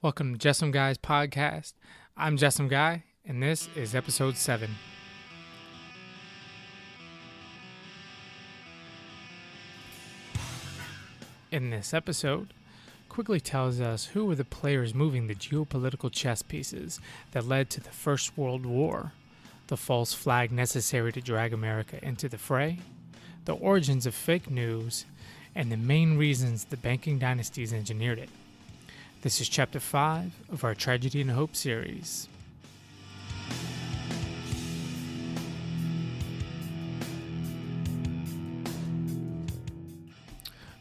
Welcome to Jessum Guy's podcast. I'm Jessum Guy, and this is episode 7. In this episode, Quigley tells us who were the players moving the geopolitical chess pieces that led to the First World War, the false flag necessary to drag America into the fray, the origins of fake news, and the main reasons the banking dynasties engineered it. This is Chapter 5 of our Tragedy and Hope series.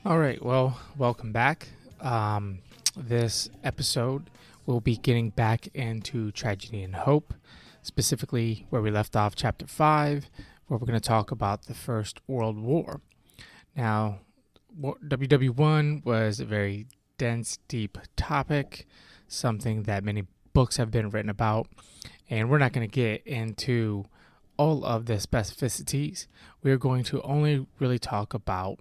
Alright, well, welcome back. This episode, we'll be getting back into Tragedy and Hope, specifically where we left off Chapter 5, where we're going to talk about the First World War. Now, WW1 was a very dense, deep topic, something that many books have been written about, and we're not going to get into all of the specificities. We're going to only really talk about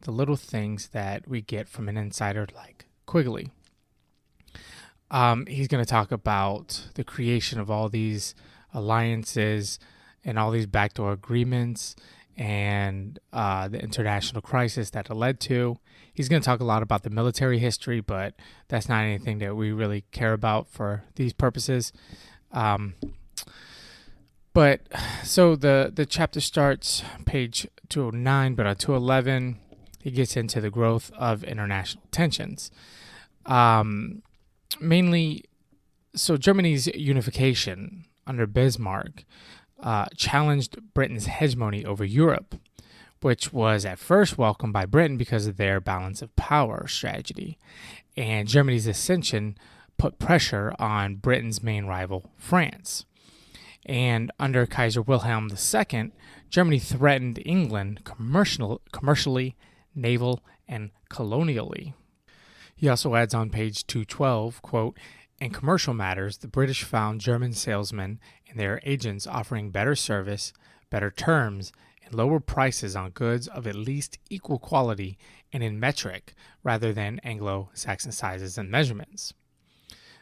the little things that we get from an insider like Quigley. He's going to talk about the creation of all these alliances and all these backdoor agreements and the international crisis that it led to. He's going to talk a lot about the military history, but that's not anything that we really care about for these purposes. But so the chapter starts page 209, but on 211, he gets into the growth of international tensions. Mainly, so Germany's unification under Bismarck challenged Britain's hegemony over Europe, which was at first welcomed by Britain because of their balance of power strategy. And Germany's ascension put pressure on Britain's main rival, France. And under Kaiser Wilhelm II, Germany threatened England commercially, naval, and colonially. He also adds on page 212, quote, "In commercial matters, the British found German salesmen and their agents offering better service, better terms, and lower prices on goods of at least equal quality and in metric rather than Anglo-Saxon sizes and measurements.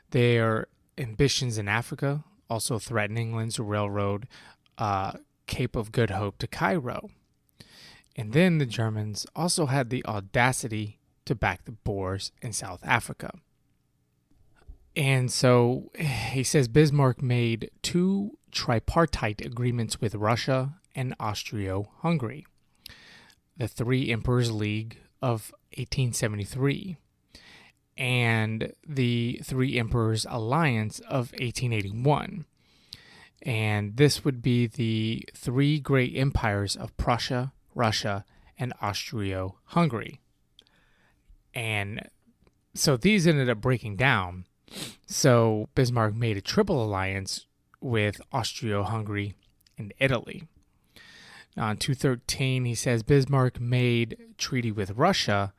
Their ambitions in Africa also threatened England's railroad Cape of Good Hope to Cairo. And then the Germans also had the audacity to back the Boers in South Africa." And so he says Bismarck made 2 tripartite agreements with Russia and Austria-Hungary, the Three Emperors League of 1873, and the Three Emperors Alliance of 1881. And this would be the 3 great empires of Prussia, Russia, and Austria-Hungary. And so these ended up breaking down. So Bismarck made a triple alliance with Austria-Hungary and Italy. Now, on 213, he says Bismarck made treaty with Russia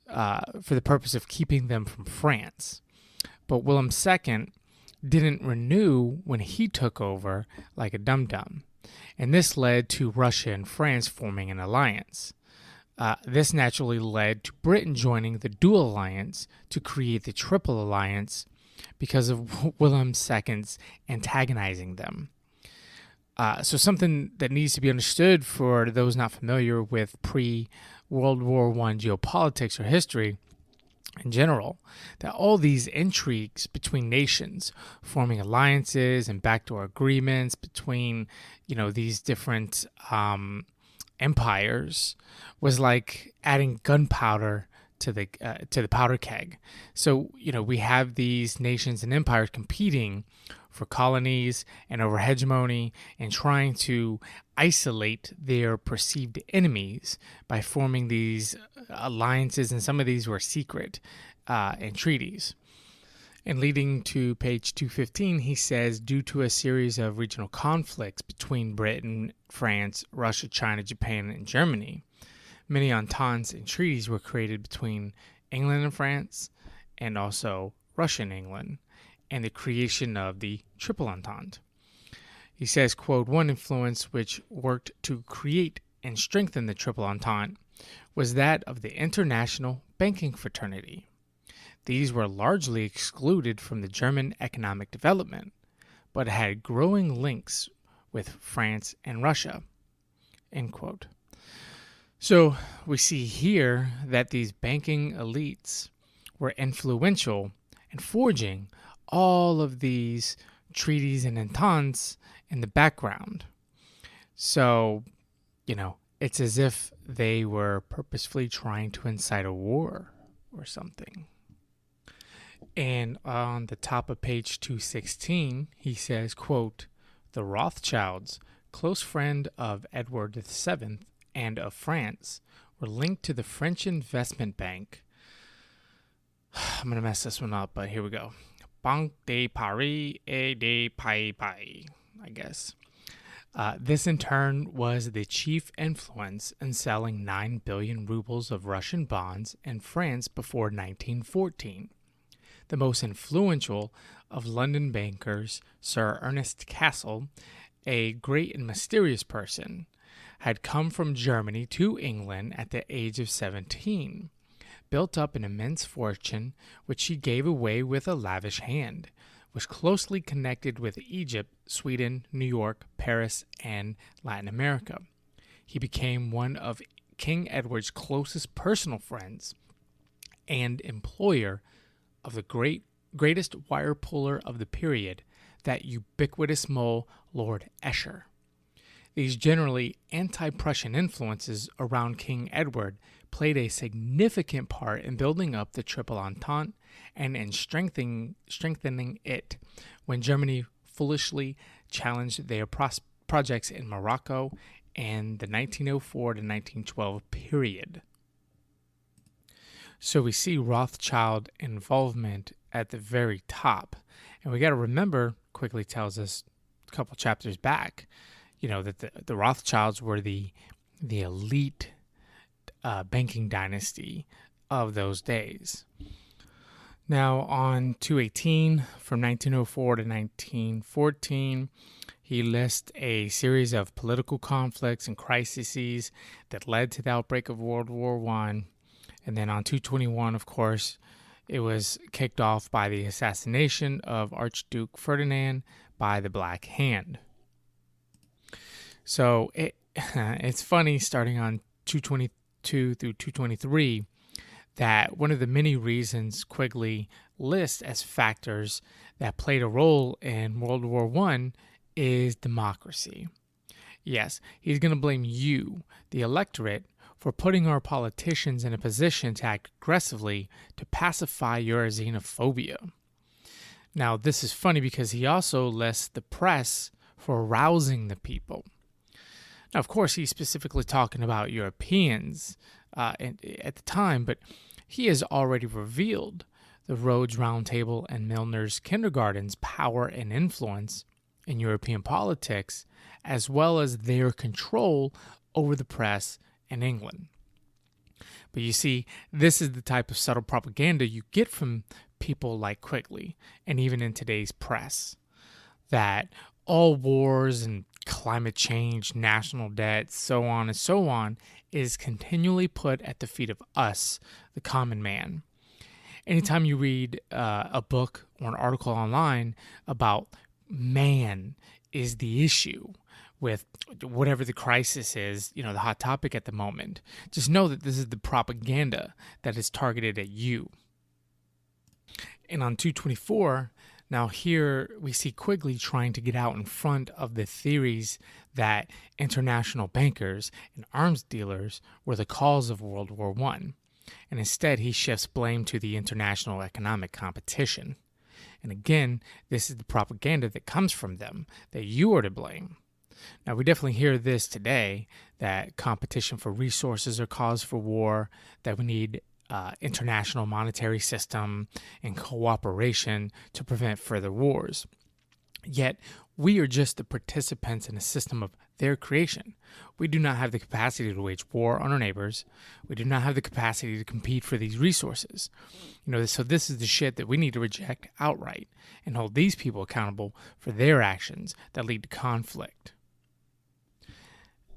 for the purpose of keeping them from France. But William II didn't renew when he took over like a dum-dum. And this led to Russia and France forming an alliance. This naturally led to Britain joining the dual alliance to create the triple alliance because of William II's antagonizing them. So something that needs to be understood for those not familiar with pre-World War I geopolitics or history in general, that all these intrigues between nations, forming alliances and backdoor agreements between, these different empires, was like adding gunpowder to the powder keg. So we have these nations and empires competing for colonies and over hegemony and trying to isolate their perceived enemies by forming these alliances, and some of these were secret and treaties. And leading to page 215, he says, due to a series of regional conflicts between Britain, France, Russia, China, Japan, and Germany, many ententes and treaties were created between England and France, and also Russia and England, and the creation of the Triple Entente. He says, quote, "One influence which worked to create and strengthen the Triple Entente was that of the international banking fraternity. these were largely excluded from the German economic development, but had growing links with France and Russia. End quote. So we see here that these banking elites were influential in forging all of these treaties and ententes in the background. So, it's as if they were purposefully trying to incite a war or something. And on the top of page 216, he says, quote, "The Rothschilds, close friend of Edward VII and of France, were linked to the French investment bank." I'm going to mess this one up, but here we go. Banque de Paris et de Pays, I guess. This in turn was the chief influence in selling 9 billion rubles of Russian bonds in France before 1914. The most influential of London bankers, Sir Ernest Cassel, a great and mysterious person, had come from Germany to England at the age of 17, built up an immense fortune which he gave away with a lavish hand, was closely connected with Egypt, Sweden, New York, Paris, and Latin America. He became one of King Edward's closest personal friends and employer of the greatest wire puller of the period, that ubiquitous mole, Lord Esher. These generally anti-Prussian influences around King Edward played a significant part in building up the Triple Entente and in strengthening it when Germany foolishly challenged their projects in Morocco and the 1904 to 1912 period. So we see Rothschild involvement at the very top. And we got to remember, Quigley tells us a couple chapters back, that the Rothschilds were the elite banking dynasty of those days. Now, on 218, from 1904 to 1914, he lists a series of political conflicts and crises that led to the outbreak of World War I. And then on 221, of course, it was kicked off by the assassination of Archduke Ferdinand by the Black Hand. So it's funny, starting on 222 through 223, that one of the many reasons Quigley lists as factors that played a role in World War I is democracy. Yes, he's going to blame you, the electorate, for putting our politicians in a position to act aggressively to pacify your xenophobia. Now, this is funny because he also lists the press for arousing the people. Now, of course, he's specifically talking about Europeans at the time, but he has already revealed the Rhodes Roundtable and Milner's Kindergarten's power and influence in European politics, as well as their control over the press in England. But you see, this is the type of subtle propaganda you get from people like Quigley, and even in today's press, that all wars and climate change, national debt, so on and so on, is continually put at the feet of us, the common man. Anytime you read a book or an article online about man is the issue with whatever the crisis is, the hot topic at the moment, just know that this is the propaganda that is targeted at you. And on 224, now here we see Quigley trying to get out in front of the theories that international bankers and arms dealers were the cause of World War I, and instead he shifts blame to the international economic competition. And again, this is the propaganda that comes from them, that you are to blame. Now, we definitely hear this today, that competition for resources are cause for war, that we need international monetary system and cooperation to prevent further wars. Yet, we are just the participants in a system of their creation. We do not have the capacity to wage war on our neighbors. We do not have the capacity to compete for these resources. So this is the shit that we need to reject outright and hold these people accountable for their actions that lead to conflict.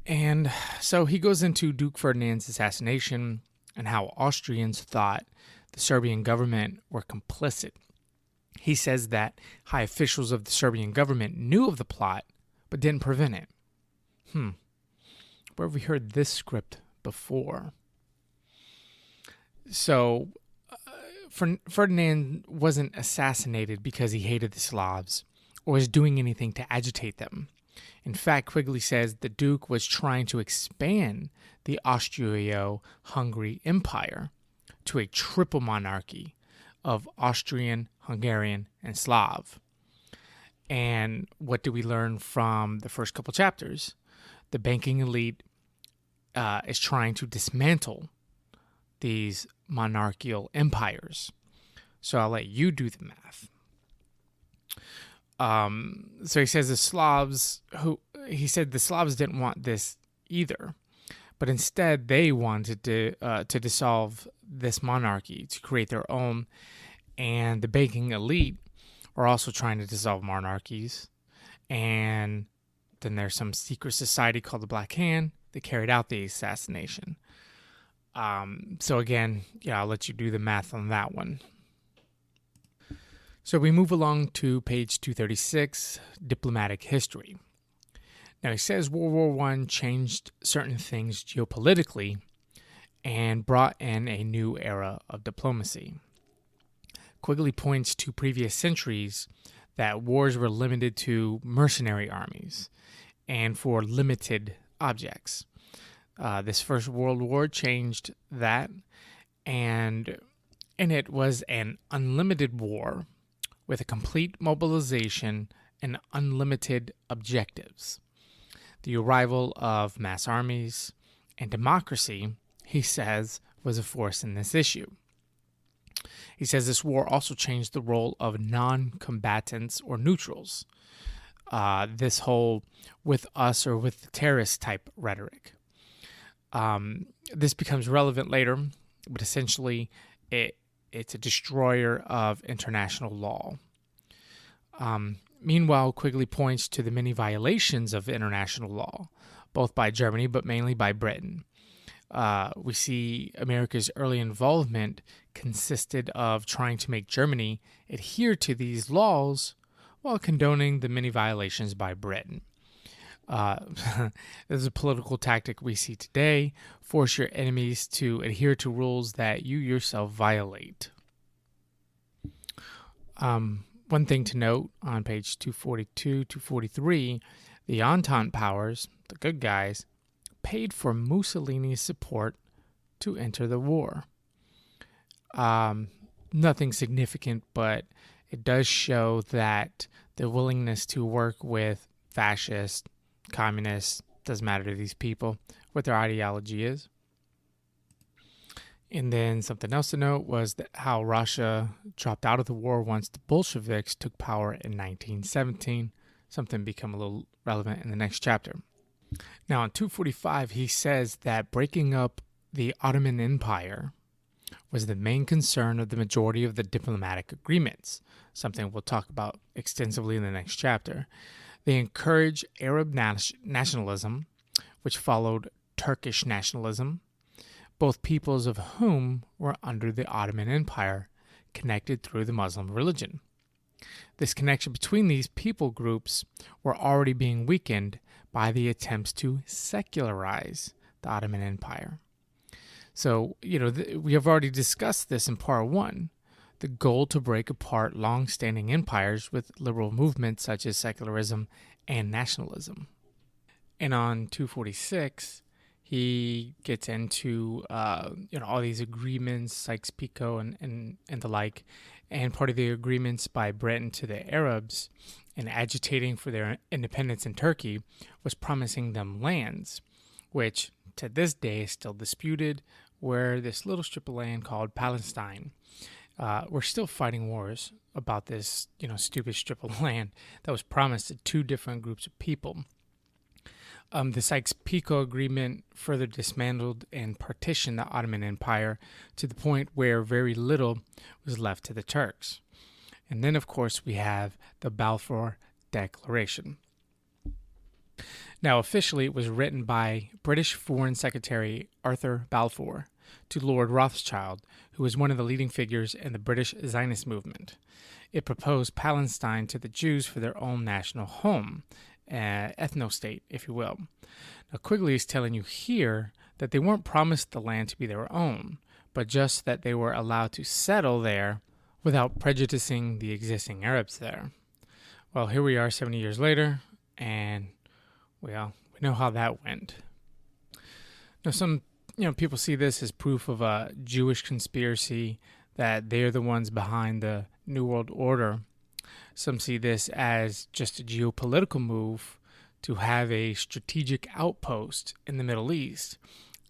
And so he goes into Duke Ferdinand's assassination and how Austrians thought the Serbian government were complicit. He says that high officials of the Serbian government knew of the plot, but didn't prevent it. Where have we heard this script before? So, Ferdinand wasn't assassinated because he hated the Slavs or was doing anything to agitate them. In fact, Quigley says the Duke was trying to expand the Austro-Hungary Empire to a triple monarchy of Austrian, Hungarian, and Slav. And what do we learn from the first couple chapters? The banking elite is trying to dismantle these monarchical empires. So I'll let you do the math. So he says the Slavs didn't want this either, but instead they wanted to dissolve this monarchy to create their own, and the banking elite are also trying to dissolve monarchies. And then there's some secret society called the Black Hand that carried out the assassination. So again, I'll let you do the math on that one. So we move along to page 236, Diplomatic History. Now he says World War I changed certain things geopolitically and brought in a new era of diplomacy. Quigley points to previous centuries that wars were limited to mercenary armies and for limited objects. This First World War changed that, and it was an unlimited war with a complete mobilization and unlimited objectives. The arrival of mass armies and democracy, he says, was a force in this issue. He says this war also changed the role of non-combatants or neutrals. This whole with us or with the terrorist type rhetoric. This becomes relevant later, but essentially it's a destroyer of international law. Meanwhile, Quigley points to the many violations of international law, both by Germany but mainly by Britain. We see America's early involvement consisted of trying to make Germany adhere to these laws while condoning the many violations by Britain. This is a political tactic we see today. Force your enemies to adhere to rules that you yourself violate. One thing to note on page 242, 243, the Entente powers, the good guys, paid for Mussolini's support to enter the war. Nothing significant, but it does show that the willingness to work with fascists, communists, doesn't matter to these people what their ideology is. And then something else to note was that how Russia dropped out of the war once the Bolsheviks took power in 1917. Something become a little relevant in the next chapter. Now, in 245, he says that breaking up the Ottoman Empire was the main concern of the majority of the diplomatic agreements, something we'll talk about extensively in the next chapter. They encouraged Arab nationalism, which followed Turkish nationalism, both peoples of whom were under the Ottoman Empire, connected through the Muslim religion. This connection between these people groups were already being weakened by the attempts to secularize the Ottoman Empire. So, we have already discussed this in part 1, the goal to break apart long-standing empires with liberal movements such as secularism and nationalism. And on 246, he gets into all these agreements, Sykes-Picot and the like, and part of the agreements by Britain to the Arabs and agitating for their independence in Turkey was promising them lands, which to this day is still disputed, where this little strip of land called Palestine, we're still fighting wars about this, stupid strip of land that was promised to two different groups of people. The Sykes-Picot Agreement further dismantled and partitioned the Ottoman Empire to the point where very little was left to the Turks. And then, of course, we have the Balfour Declaration. Now, officially, it was written by British Foreign Secretary Arthur Balfour, to Lord Rothschild, who was one of the leading figures in the British Zionist movement. It proposed Palestine to the Jews for their own national home, ethno-state, if you will. Now, Quigley is telling you here that they weren't promised the land to be their own, but just that they were allowed to settle there without prejudicing the existing Arabs there. Well, here we are 70 years later, and, well, we know how that went. Now, some people see this as proof of a Jewish conspiracy, that they're the ones behind the New World Order. Some see this as just a geopolitical move to have a strategic outpost in the Middle East,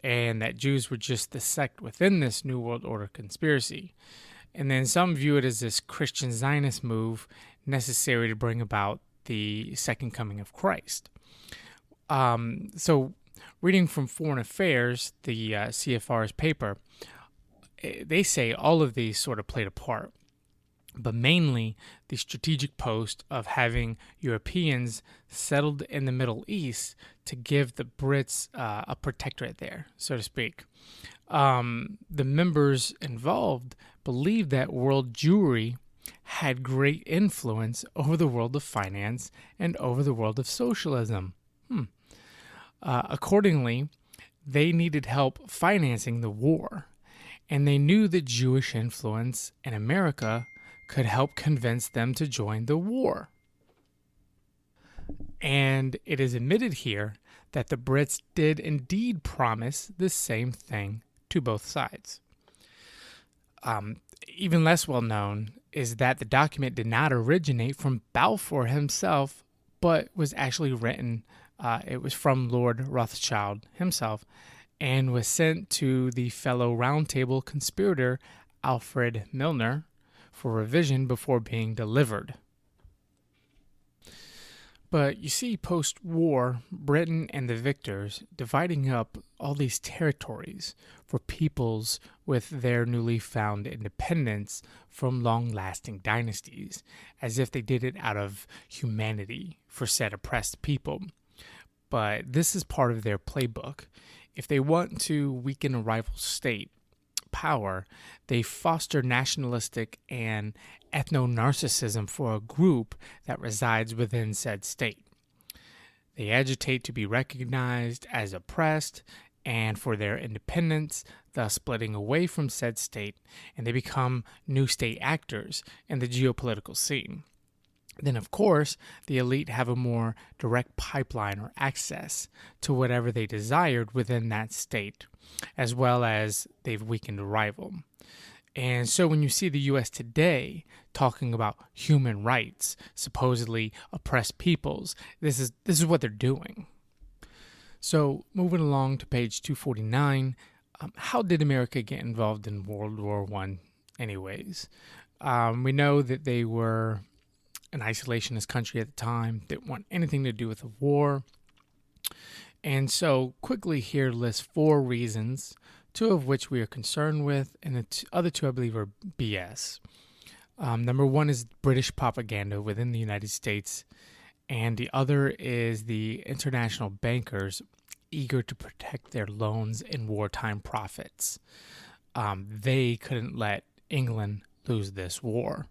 and that Jews were just the sect within this New World Order conspiracy. And then some view it as this Christian Zionist move necessary to bring about the second coming of Christ. So reading from Foreign Affairs, the CFR's paper, they say all of these sort of played a part, but mainly the strategic post of having Europeans settled in the Middle East to give the Brits a protectorate there, so to speak. The members involved believed that world Jewry had great influence over the world of finance and over the world of socialism. Accordingly, they needed help financing the war, and they knew that Jewish influence in America could help convince them to join the war. And it is admitted here that the Brits did indeed promise the same thing to both sides. Even less well known is that the document did not originate from Balfour himself, but was actually written, it was from Lord Rothschild himself, and was sent to the fellow Round Table conspirator Alfred Milner for revision before being delivered. But you see, post-war, Britain and the victors dividing up all these territories for peoples with their newly found independence from long-lasting dynasties, as if they did it out of humanity for said oppressed people. But this is part of their playbook. If they want to weaken a rival state power, they foster nationalistic and ethno-narcissism for a group that resides within said state. They agitate to be recognized as oppressed and for their independence, thus splitting away from said state, and they become new state actors in the geopolitical scene. Then, of course, the elite have a more direct pipeline or access to whatever they desired within that state, as well as they've weakened a rival. And so when you see the U.S. today talking about human rights, supposedly oppressed peoples, this is what they're doing. So moving along to page 249, how did America get involved in World War I anyways? We know that they were an isolationist country at the time, didn't want anything to do with the war. And so Quigley here lists 4 reasons, 2 of which we are concerned with, and the other 2 I believe are BS. Number 1 is British propaganda within the United States, and the other is the international bankers eager to protect their loans and wartime profits. They couldn't let England lose this war.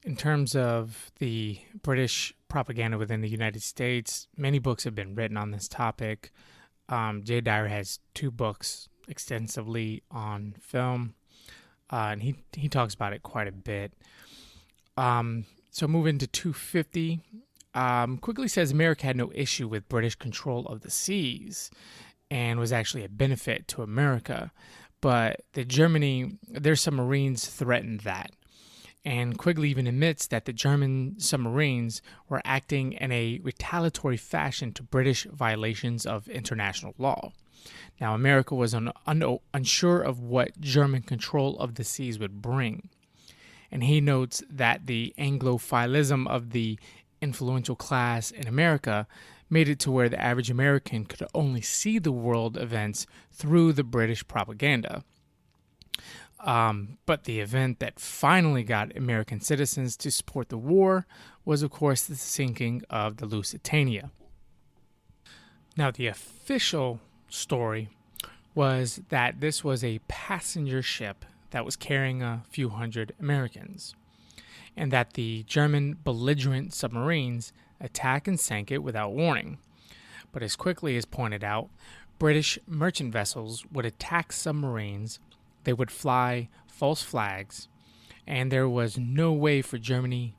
In terms of the British propaganda within the United States, many books have been written on this topic. Jay Dyer has 2 books extensively on film, and he talks about it quite a bit. So moving to 250, Quigley says America had no issue with British control of the seas and was actually a benefit to America, but their submarines threatened that. And Quigley even admits that the German submarines were acting in a retaliatory fashion to British violations of international law. Now, America was unsure of what German control of the seas would bring. And he notes that the Anglophilism of the influential class in America made it to where the average American could only see the world events through the British propaganda. But the event that finally got American citizens to support the war was, of course, the sinking of the Lusitania. Now, the official story was that this was a passenger ship that was carrying a few hundred Americans, and that the German belligerent submarines attacked and sank it without warning. But as Quigley has pointed out, British merchant vessels would attack submarines, they would fly false flags, and there was no way for German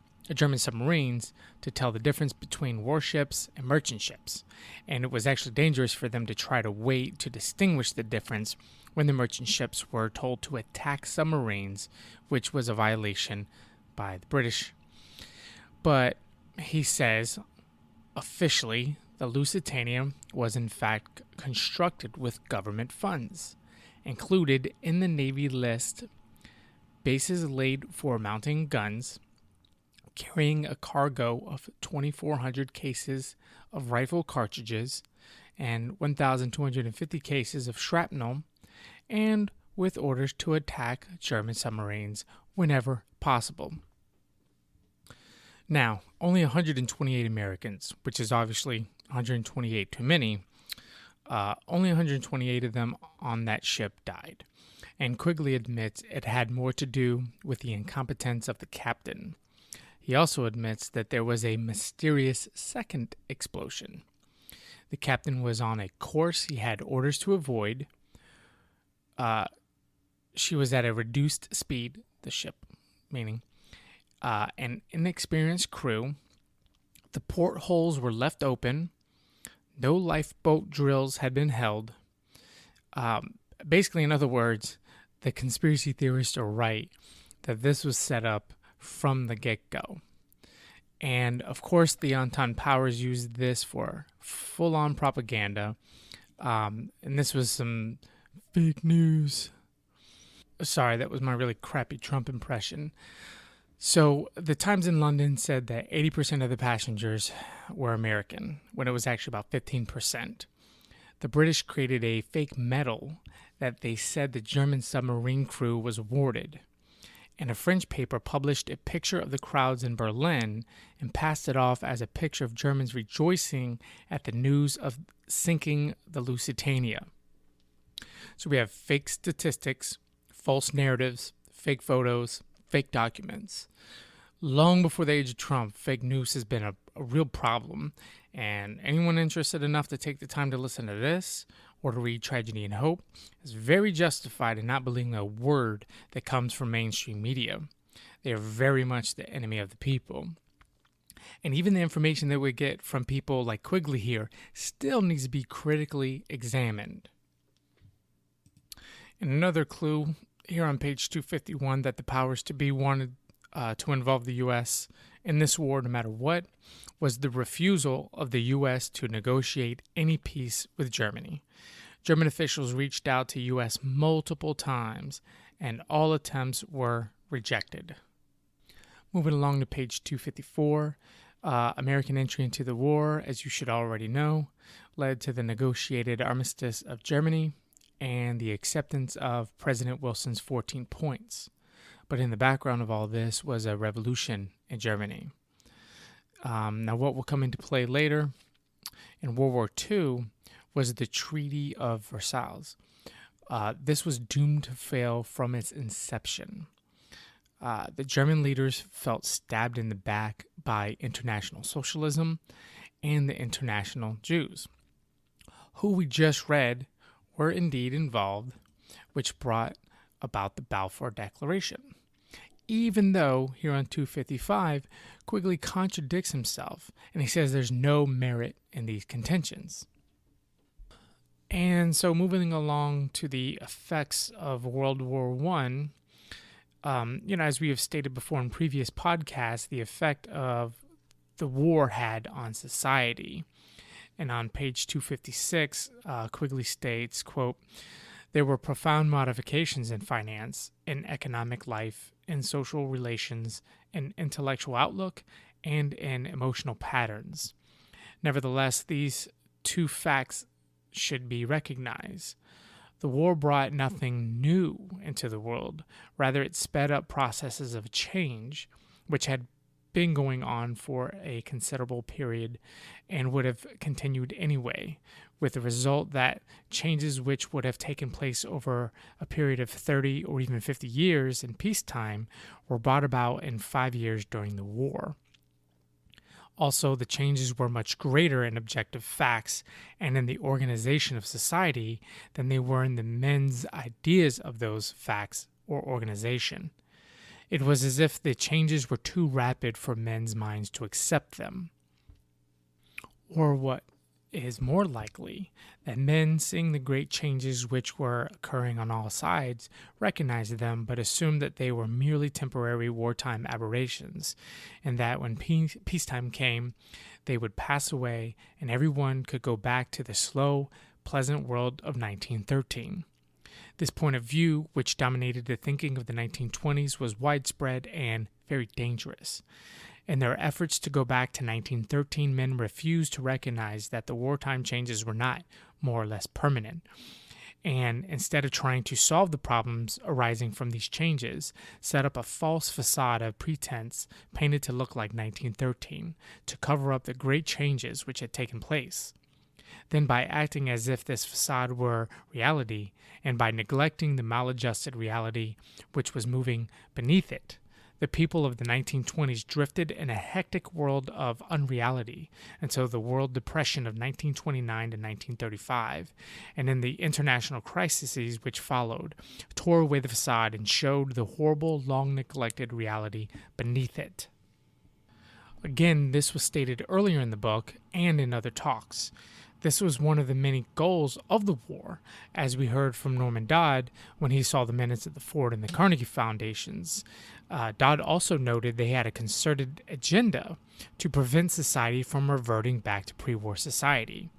submarines to tell the difference between warships and merchant ships, and it was actually dangerous for them to try to wait to distinguish the difference when the merchant ships were told to attack submarines, which was a violation by the British. But he says, officially, the Lusitania was in fact constructed with government funds. Included in the Navy list, bases laid for mounting guns, carrying a cargo of 2,400 cases of rifle cartridges and 1,250 cases of shrapnel, and with orders to attack German submarines whenever possible. Now, only 128 Americans, which is obviously 128 too many, only 128 of them on that ship died. And Quigley admits it had more to do with the incompetence of the captain. He also admits that there was a mysterious second explosion. The captain was on a course he had orders to avoid. She was at a reduced speed, the ship, meaning an inexperienced crew. The portholes were left open. No lifeboat drills had been held. Basically, in other words, the conspiracy theorists are right that this was set up from the get-go. And, of course, the Entente powers used this for full-on propaganda. And this was some fake news. Sorry, that was my really crappy Trump impression. So the Times in London said that 80% of the passengers were American, when it was actually about 15%. The British created a fake medal that they said the German submarine crew was awarded. And a French paper published a picture of the crowds in Berlin and passed it off as a picture of Germans rejoicing at the news of sinking the Lusitania. So we have fake statistics, false narratives, fake photos, fake documents. Long before the age of Trump, fake news has been a real problem, and anyone interested enough to take the time to listen to this or to read Tragedy and Hope is very justified in not believing a word that comes from mainstream media. They are very much the enemy of the people. And even the information that we get from people like Quigley here still needs to be critically examined. And another clue here on page 251 that the powers to be wanted to involve the U.S. in this war no matter what was the refusal of the U.S. to negotiate any peace with Germany. German officials reached out to U.S. multiple times, and all attempts were rejected. Moving along to page 254, American entry into the war, as you should already know, led to the negotiated armistice of Germany and the acceptance of President Wilson's 14 points. But in the background of all this was a revolution in Germany. Now, what will come into play later in World War II was the Treaty of Versailles. This was doomed to fail from its inception. The German leaders felt stabbed in the back by international socialism and the international Jews, who we just read were indeed involved, which brought about the Balfour Declaration. Even though, here on 255, Quigley contradicts himself, and he says there's no merit in these contentions. And so moving along to the effects of World War I, as we have stated before in previous podcasts, the effect of the war had on society. And on page 256, Quigley states, quote, "There were profound modifications in finance, in economic life, in social relations, in intellectual outlook, and in emotional patterns. Nevertheless, these two facts should be recognized. The war brought nothing new into the world. Rather, it sped up processes of change, which had been going on for a considerable period and would have continued anyway, with the result that changes which would have taken place over a period of 30 or even 50 years in peacetime were brought about in 5 years during the war. Also, the changes were much greater in objective facts and in the organization of society than they were in the men's ideas of those facts or organization. It was as if the changes were too rapid for men's minds to accept them. Or what is more likely, that men, seeing the great changes which were occurring on all sides, recognized them but assumed that they were merely temporary wartime aberrations, and that when peacetime came, they would pass away and everyone could go back to the slow, pleasant world of 1913. This point of view, which dominated the thinking of the 1920s, was widespread and very dangerous. In their efforts to go back to 1913, men refused to recognize that the wartime changes were not more or less permanent. And instead of trying to solve the problems arising from these changes, set up a false facade of pretense painted to look like 1913 to cover up the great changes which had taken place. Then by acting as if this facade were reality, and by neglecting the maladjusted reality which was moving beneath it, the people of the 1920s drifted in a hectic world of unreality until the World Depression of 1929 to 1935, and in the international crises which followed, tore away the facade and showed the horrible, long-neglected reality beneath it. Again, this was stated earlier in the book and in other talks. This was one of the many goals of the war, as we heard from Norman Dodd when he saw the minutes of the Ford and the Carnegie Foundations. Dodd also noted they had a concerted agenda to prevent society from reverting back to pre-war society.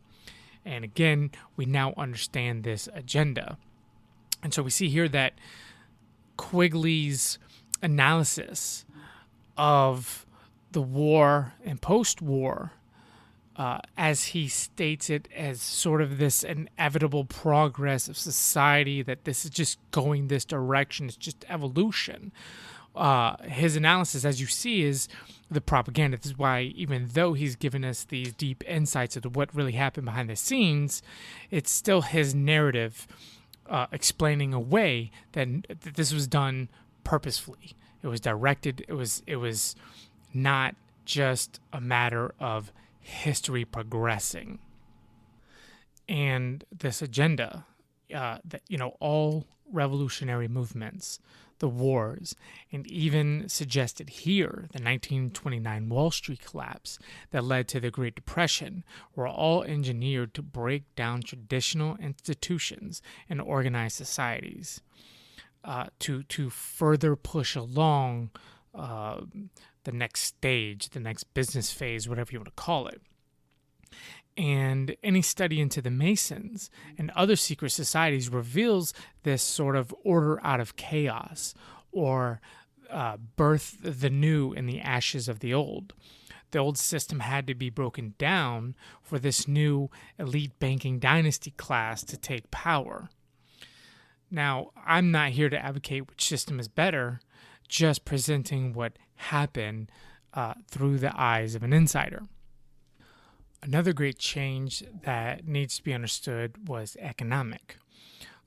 And again, we now understand this agenda. And so we see here that Quigley's analysis of the war and post-war, as he states it as sort of this inevitable progress of society, that this is just going this direction, it's just evolution. His analysis, as you see, is the propaganda. This is why, even though he's given us these deep insights into what really happened behind the scenes, it's still his narrative explaining away that this was done purposefully. It was directed. It was not just a matter of history progressing. And this agenda, that all revolutionary movements, the wars, and even suggested here the 1929 Wall Street collapse that led to the Great Depression, were all engineered to break down traditional institutions and organized societies, to further push along the next stage, the next business phase, whatever you want to call it. And any study into the Masons and other secret societies reveals this sort of order out of chaos, or birth the new in the ashes of the old. The old system had to be broken down for this new elite banking dynasty class to take power. Now, I'm not here to advocate which system is better, just presenting what happened through the eyes of an insider. Another great change that needs to be understood was economic.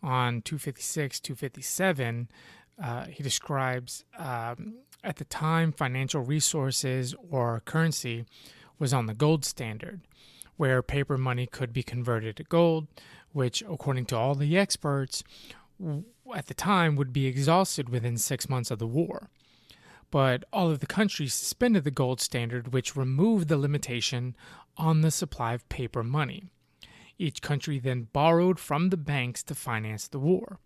On 256, 257, he describes at the time financial resources or currency was on the gold standard, where paper money could be converted to gold, which, according to all the experts, at the time would be exhausted within 6 months of the war. But all of the countries suspended the gold standard, which removed the limitation on the supply of paper money. Each country then borrowed from the banks to finance the war.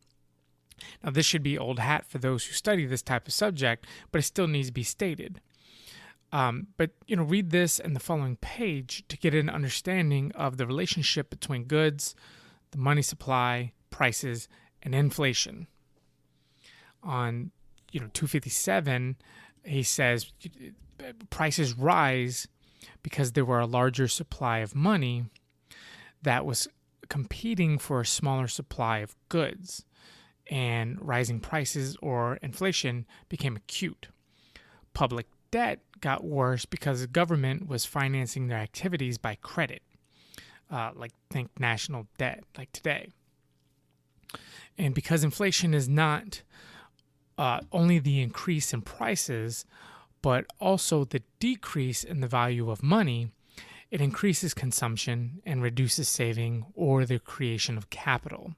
Now, this should be old hat for those who study this type of subject, but it still needs to be stated. But read this and the following page to get an understanding of the relationship between goods, the money supply, prices, and inflation. On 257, he says prices rise because there were a larger supply of money that was competing for a smaller supply of goods, and rising prices or inflation became acute. Public debt got worse because the government was financing their activities by credit. like think national debt, like today. And because inflation is not only the increase in prices, but also the decrease in the value of money, it increases consumption and reduces saving or the creation of capital.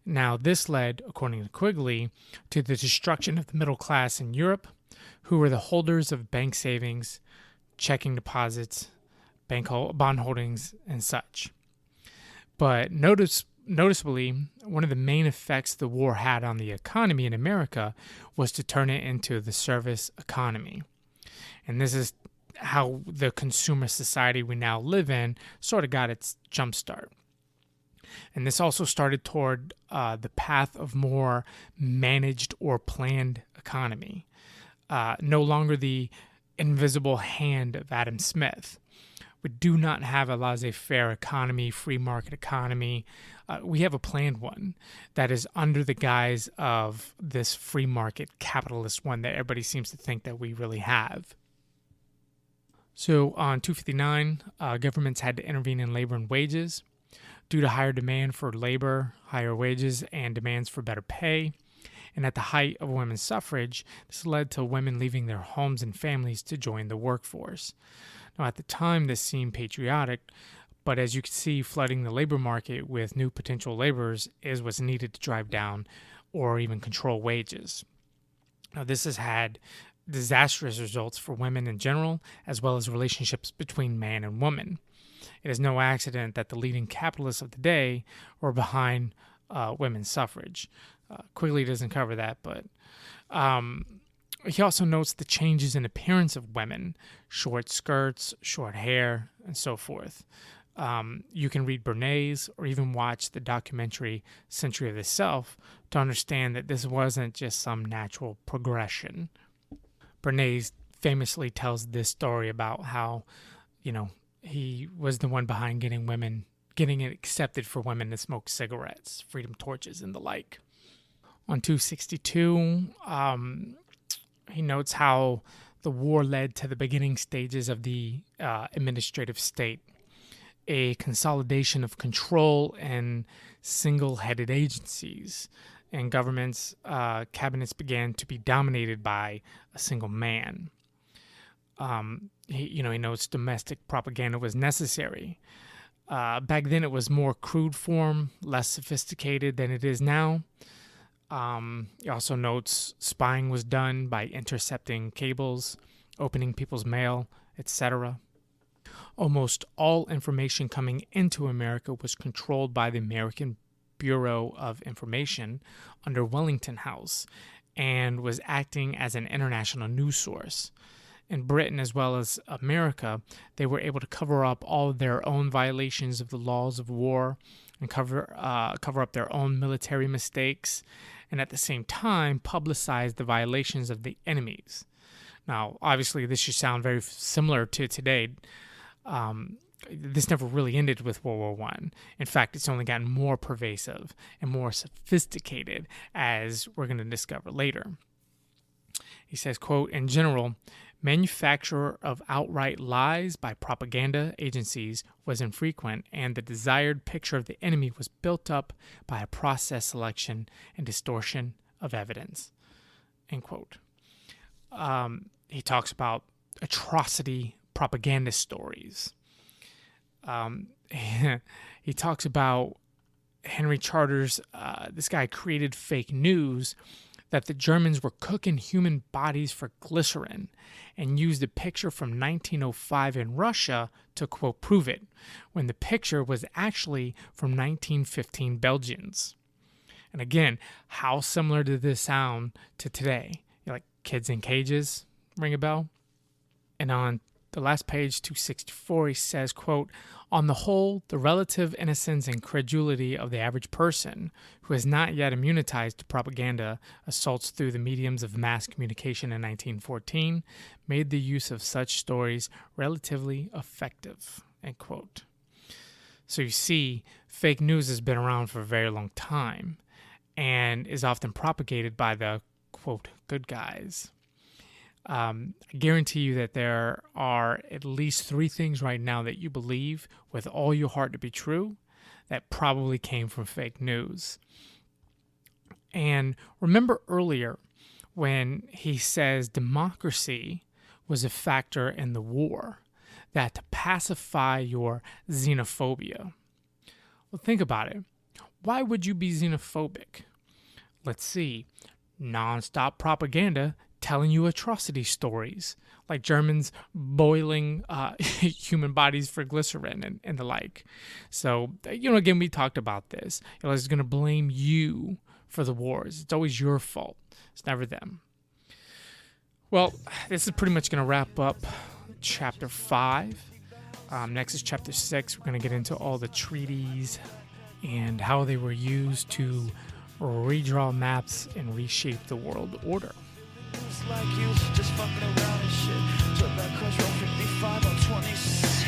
Now, this led, according to Quigley, to the destruction of the middle class in Europe, who were the holders of bank savings, checking deposits, bond holdings, and such. But noticeably, one of the main effects the war had on the economy in America was to turn it into the service economy. And this is how the consumer society we now live in sort of got its jump start. And this also started toward the path of more managed or planned economy. No longer the invisible hand of Adam Smith. We do not have a laissez-faire economy, free market economy. We have a planned one that is under the guise of this free market capitalist one that everybody seems to think that we really have. So on 259, governments had to intervene in labor and wages. Due to higher demand for labor, higher wages, and demands for better pay, and at the height of women's suffrage, this led to women leaving their homes and families to join the workforce. Now, at the time, this seemed patriotic, but as you can see, flooding the labor market with new potential laborers is what's needed to drive down or even control wages. Now, this has had disastrous results for women in general, as well as relationships between man and woman. It is no accident that the leading capitalists of the day were behind women's suffrage. Quigley doesn't cover that, but he also notes the changes in appearance of women, short skirts, short hair, and so forth. You can read Bernays or even watch the documentary Century of the Self to understand that this wasn't just some natural progression. Bernays famously tells this story about how, he was the one behind getting it accepted for women to smoke cigarettes, freedom torches, and the like. On 262, he notes how the war led to the beginning stages of the administrative state, a consolidation of control and single-headed agencies, and governments, cabinets began to be dominated by a single man. He notes domestic propaganda was necessary. Back then, it was more crude form, less sophisticated than it is now. He also notes spying was done by intercepting cables, opening people's mail, etc. Almost all information coming into America was controlled by the American Bureau of Information under Wellington House and was acting as an international news source. In Britain as well as America, they were able to cover up all of their own violations of the laws of war and cover up their own military mistakes, and at the same time publicize the violations of the enemies. Now, obviously, this should sound very similar to today. This never really ended with World War I. In fact, it's only gotten more pervasive and more sophisticated, as we're going to discover later. He says, quote, in general, manufacture of outright lies by propaganda agencies was infrequent, and the desired picture of the enemy was built up by a process selection and distortion of evidence. End quote. He talks about atrocity propaganda stories. He talks about Henry Charters. This guy created fake news that the Germans were cooking human bodies for glycerin and used a picture from 1905 in Russia to, quote, prove it, when the picture was actually from 1915 Belgians. And again, how similar did this sound to today? Like kids in cages, ring a bell? And on the last page, 264, he says, quote, on the whole, the relative innocence and credulity of the average person who is not yet immunized to propaganda assaults through the mediums of mass communication in 1914 made the use of such stories relatively effective, end quote. So you see, fake news has been around for a very long time and is often propagated by the, quote, good guys. I guarantee you that there are at least 3 things right now that you believe with all your heart to be true that probably came from fake news. And remember earlier when he says democracy was a factor in the war, that to pacify your xenophobia. Well, think about it. Why would you be xenophobic? Let's see. Non-stop propaganda telling you atrocity stories, like Germans boiling human bodies for glycerin and the like. So, again, we talked about this. It's going to blame you for the wars. It's always your fault. It's never them. Well, this is pretty much going to wrap up Chapter 5. Next is Chapter 6. We're going to get into all the treaties and how they were used to redraw maps and reshape the world order. Like you, just fucking around and shit. Took that crush roll 55 on 26.